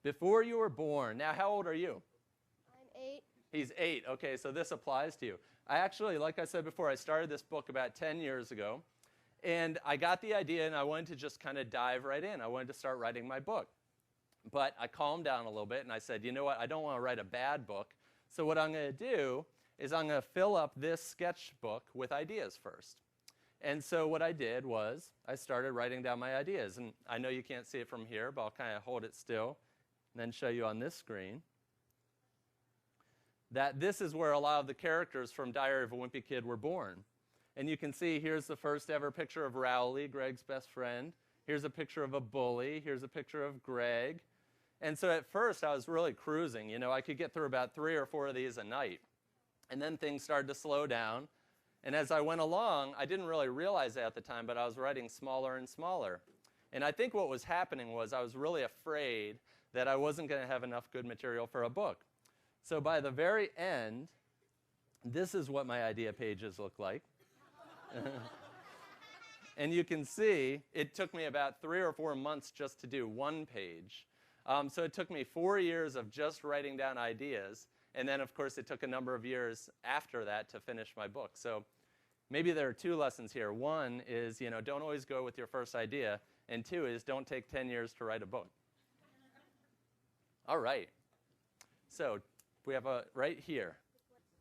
Before you were born. Now, how old are you? I'm 8. He's 8. Okay, so this applies to you. I actually, like I said before, I started this book about 10 years ago. And I got the idea, and I wanted to just kind of dive right in. I wanted to start writing my book. But I calmed down a little bit, and I said, you know what? I don't want to write a bad book. So what I'm going to do is I'm going to fill up this sketchbook with ideas first. And so what I did was I started writing down my ideas. And I know you can't see it from here, but I'll kind of hold it still and then show you on this screen that this is where a lot of the characters from Diary of a Wimpy Kid were born. And you can see here's the first ever picture of Rowley, Greg's best friend. Here's a picture of a bully. Here's a picture of Greg. And so at first I was really cruising. You know, I could get through about 3 or 4 of these a night. And then things started to slow down. And as I went along, I didn't really realize that at the time, but I was writing smaller and smaller. And I think what was happening was I was really afraid that I wasn't going to have enough good material for a book. So by the very end, this is what my idea pages look like. And you can see it took me about 3 or 4 months just to do one page. So it took me 4 years of just writing down ideas. And then, of course, it took a number of years after that to finish my book. So maybe there are 2 lessons here. One is, you know, don't always go with your first idea. And 2 is don't take 10 years to write a book. All right. So we have a right here.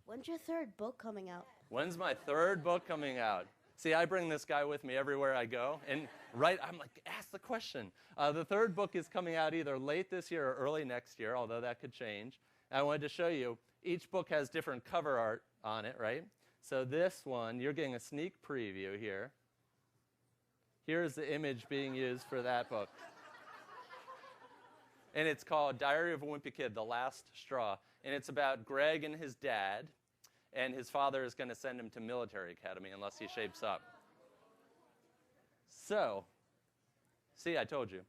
When's your 3rd book coming out? When's my 3rd book coming out? See, I bring this guy with me everywhere I go. And I'm like, ask the question. The 3rd book is coming out either late this year or early next year, although that could change. I wanted to show you, each book has different cover art on it, right? So this one, you're getting a sneak preview here. Here's the image being used for that book. And it's called Diary of a Wimpy Kid, The Last Straw. And it's about Greg and his dad, and his father is going to send him to military academy unless he shapes up. So, see, I told you.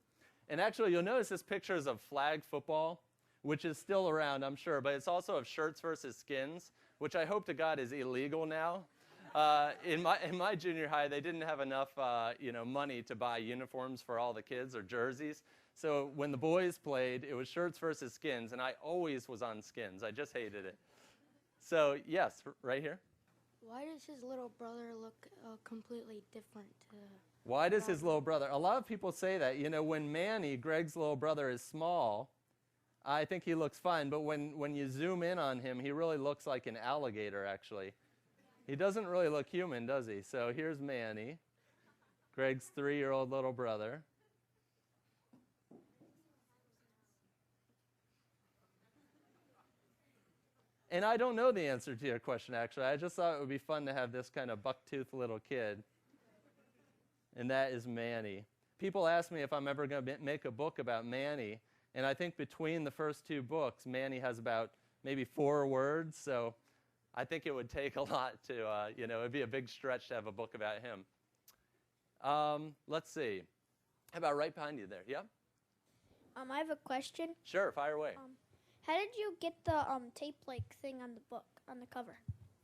And actually, you'll notice this picture is of flag football, which is still around, I'm sure, but it's also of shirts versus skins, which I hope to God is illegal now. In my junior high, they didn't have enough money to buy uniforms for all the kids or jerseys. So when the boys played, it was shirts versus skins, and I always was on skins. I just hated it. So yes, right here. Why does his little brother look completely different? Why does his little brother? A lot of people say that. You know, when Manny, Greg's little brother, is small, I think he looks fine. But when you zoom in on him, he really looks like an alligator, actually. He doesn't really look human, does he? So here's Manny, Greg's 3-year-old little brother. And I don't know the answer to your question, actually. I just thought it would be fun to have this kind of buck-toothed little kid. And that is Manny. People ask me if I'm ever going to make a book about Manny. And I think between the first 2 books, Manny has about maybe 4 words. So I think it would take a lot to, it would be a big stretch to have a book about him. Let's see. How about right behind you there? Yeah? I have a question. Sure, fire away. How did you get the tape-like thing on the book, on the cover?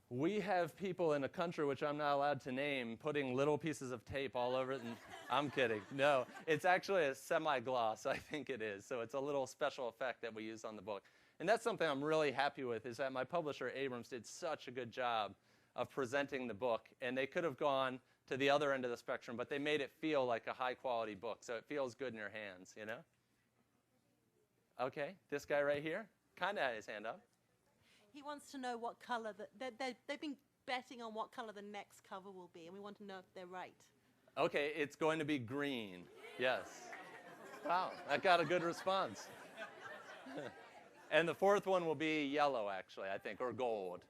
We have people in a country which I'm not allowed to name putting little pieces of tape all over it. And I'm kidding. No, it's actually a semi-gloss, I think it is. So it's a little special effect that we use on the book. And that's something I'm really happy with, is that my publisher, Abrams, did such a good job of presenting the book. And they could have gone to the other end of the spectrum, but they made it feel like a high-quality book. So it feels good in your hands, you know? Okay, this guy right here kind of had his hand up. He wants to know what color, they've been betting on what color the next cover will be, and we want to know if they're right. Okay, it's going to be green. Yes. Wow, that got a good response. And the 4th one will be yellow, actually, I think, or gold.